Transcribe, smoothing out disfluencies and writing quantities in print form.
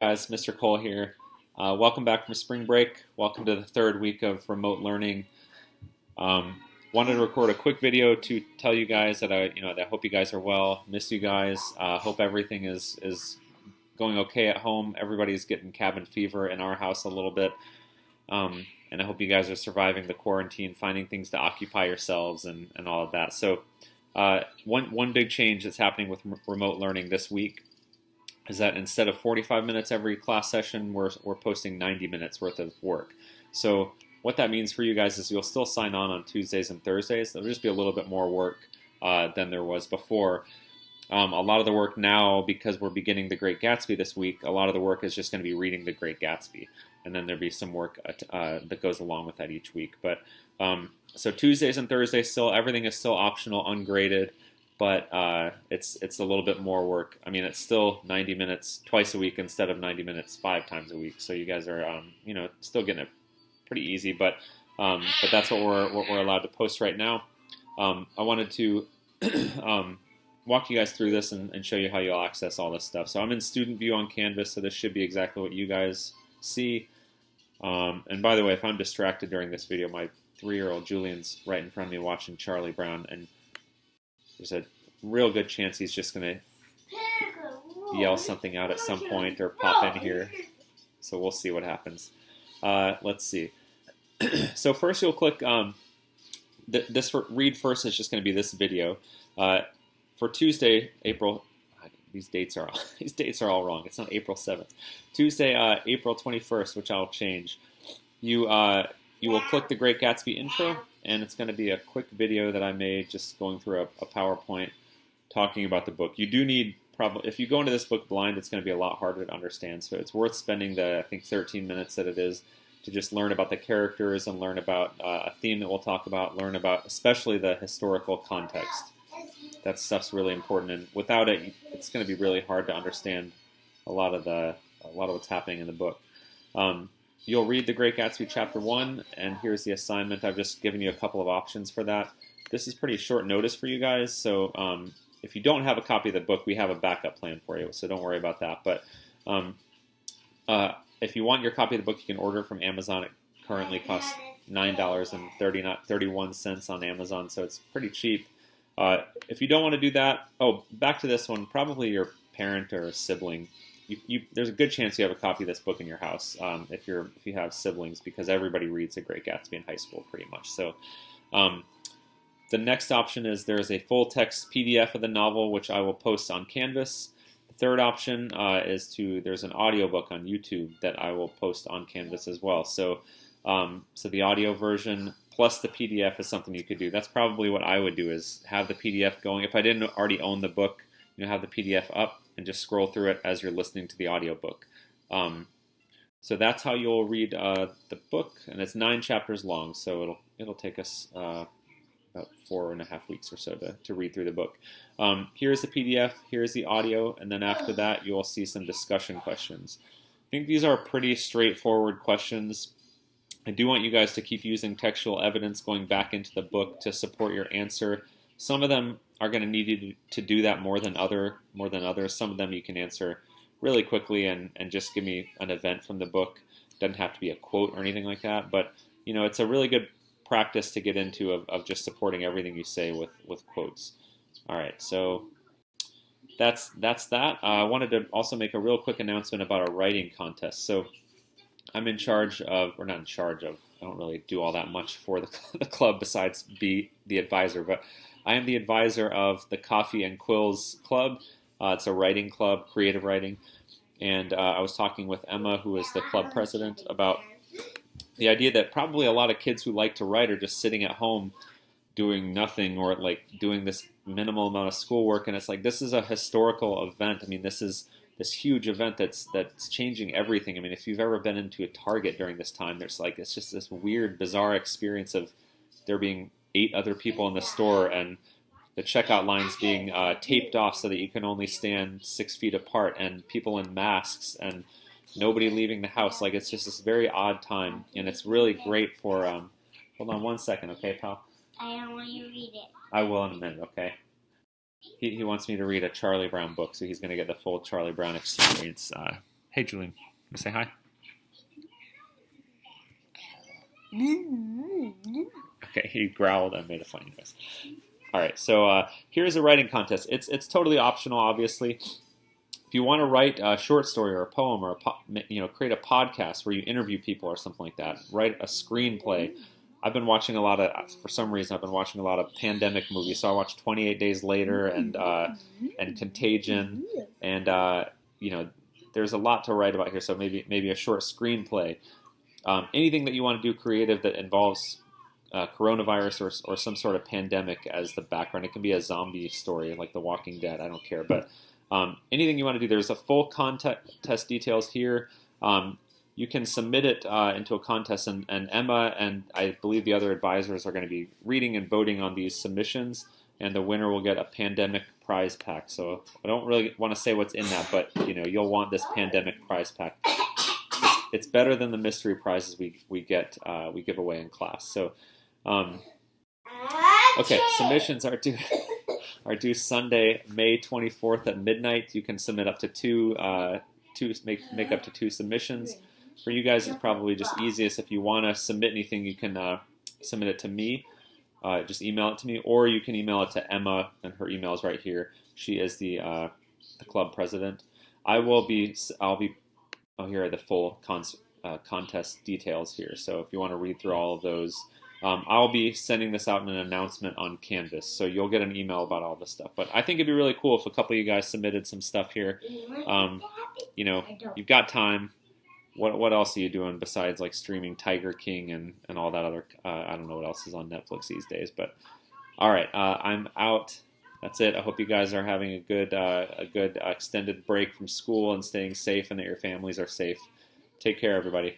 Guys, Mr. Cole here. Welcome back from spring break. Welcome to the third week of remote learning. Um, Wanted to record a quick video to tell you guys that I hope you guys are well. Miss you guys. Hope everything is going okay at home. Everybody's getting cabin fever in our house a little bit, and I hope you guys are surviving the quarantine, finding things to occupy yourselves and all of that. So, one big change that's happening with remote learning this week is that instead of 45 minutes every class session, we're posting 90 minutes worth of work. So what that means for you guys is you'll still sign on Tuesdays and Thursdays. There'll just be a little bit more work than there was before. A lot of the work now, because we're beginning The Great Gatsby this week, a lot of the work is just going to be reading The Great Gatsby. And then there'll be some work that goes along with that each week. But so Tuesdays and Thursdays, everything is still optional, ungraded, but it's a little bit more work. I mean, it's still 90 minutes twice a week instead of 90 minutes 5 times a week. So you guys are still getting it pretty easy, but that's what we're allowed to post right now. I wanted to walk you guys through this and show you how you'll access all this stuff. So I'm in student view on Canvas, so this should be exactly what you guys see. And by the way, if I'm distracted during this video, my 3-year-old Julian's right in front of me watching Charlie Brown, and there's a real good chance he's just going to yell something out at some point or pop in here. So we'll see what happens. Let's see. So first you'll click, this read first is just going to be this video. For Tuesday, April, these dates are all wrong. It's not April 7th. Tuesday, April 21st, which I'll change. You will click the Great Gatsby intro, and it's going to be a quick video that I made just going through a PowerPoint talking about the book. You do need, if you go into this book blind, it's going to be a lot harder to understand, so it's worth spending the, I think, 13 minutes that it is to just learn about the characters and learn about a theme that we'll talk about, learn about especially the historical context. That stuff's really important, and without it, it's going to be really hard to understand a lot of what's happening in the book. You'll read The Great Gatsby Chapter 1, and here's the assignment. I've just given you a couple of options for that. This is pretty short notice for you guys, so if you don't have a copy of the book, we have a backup plan for you, so don't worry about that. But if you want your copy of the book, you can order it from Amazon. It currently costs $9.31 on Amazon, so it's pretty cheap. If you don't want to do that, back to this one, probably your parent or sibling. There's a good chance you have a copy of this book in your house if you have siblings, because everybody reads The Great Gatsby in high school pretty much. So the next option is there's a full text PDF of the novel, which I will post on Canvas. The third option is there's an audiobook on YouTube that I will post on Canvas as well. So the audio version plus the PDF is something you could do. That's probably what I would do, is have the PDF going. If I didn't already own the book, have the PDF up and just scroll through it as you're listening to the audiobook. So that's how you'll read the book, and it's 9 chapters long, so it'll take us about 4.5 weeks or so to read through the book. Here's the PDF, here's the audio, and then after that you'll see some discussion questions. I think these are pretty straightforward questions. I do want you guys to keep using textual evidence going back into the book to support your answer. Some of them are going to need you to do that more than others. Some of them you can answer really quickly and just give me an event from the book. It doesn't have to be a quote or anything like that, but it's a really good practice to get into of just supporting everything you say with quotes. All right, so that's that. I wanted to also make a real quick announcement about our writing contest. So I'm in charge of, or not in charge of, I don't really do all that much for the club besides be the advisor, but I am the advisor of the Coffee and Quills Club. It's a writing club, creative writing, and I was talking with Emma, who is the club president, about the idea that probably a lot of kids who like to write are just sitting at home doing nothing, or like doing this minimal amount of schoolwork, and it's like, this is a historical event. I mean, this is this huge event that's changing everything. I mean, if you've ever been into a Target during this time, it's just this weird, bizarre experience of there being 8 other people in the store and the checkout lines being taped off so that you can only stand 6 feet apart, and people in masks and nobody leaving the house. Like, it's just this very odd time, and it's really great for. Hold on one second, okay, pal? I don't want you to read it. I will in a minute, okay? He wants me to read a Charlie Brown book, so he's going to get the full Charlie Brown experience Hey, Julian. You say hi. Okay, he growled and made a funny noise. All right, so here's a writing contest. It's totally optional, obviously. If you want to write a short story or a poem or create a podcast where you interview people or something like that, write a screenplay. I've been watching a lot of, for some reason, I've been watching a lot of pandemic movies. So I watched 28 Days Later and Contagion, and you know, there's a lot to write about here. So maybe a short screenplay. Anything that you want to do creative that involves coronavirus or some sort of pandemic as the background. It can be a zombie story like The Walking Dead. I don't care, but anything you want to do. There's a full contest details here. You can submit it into a contest, and Emma and I believe the other advisors are going to be reading and voting on these submissions, and the winner will get a pandemic prize pack. So I don't really want to say what's in that, but you'll want this pandemic prize pack. It's better than the mystery prizes we give away in class. So, okay, submissions are due Sunday, May 24th at midnight. You can submit up to make up to 2 submissions. For you guys, it's probably just easiest if you want to submit anything, you can submit it to me. Just email it to me, or you can email it to Emma, and her email is right here. She is the club president. I'll be. Oh, here are the full contest details here. So if you want to read through all of those, I'll be sending this out in an announcement on Canvas. So you'll get an email about all this stuff. But I think it'd be really cool if a couple of you guys submitted some stuff here. You've got time. What else are you doing besides like streaming Tiger King and all that other? I don't know what else is on Netflix these days. But all right, I'm out. That's it. I hope you guys are having a good extended break from school and staying safe, and that your families are safe. Take care, everybody.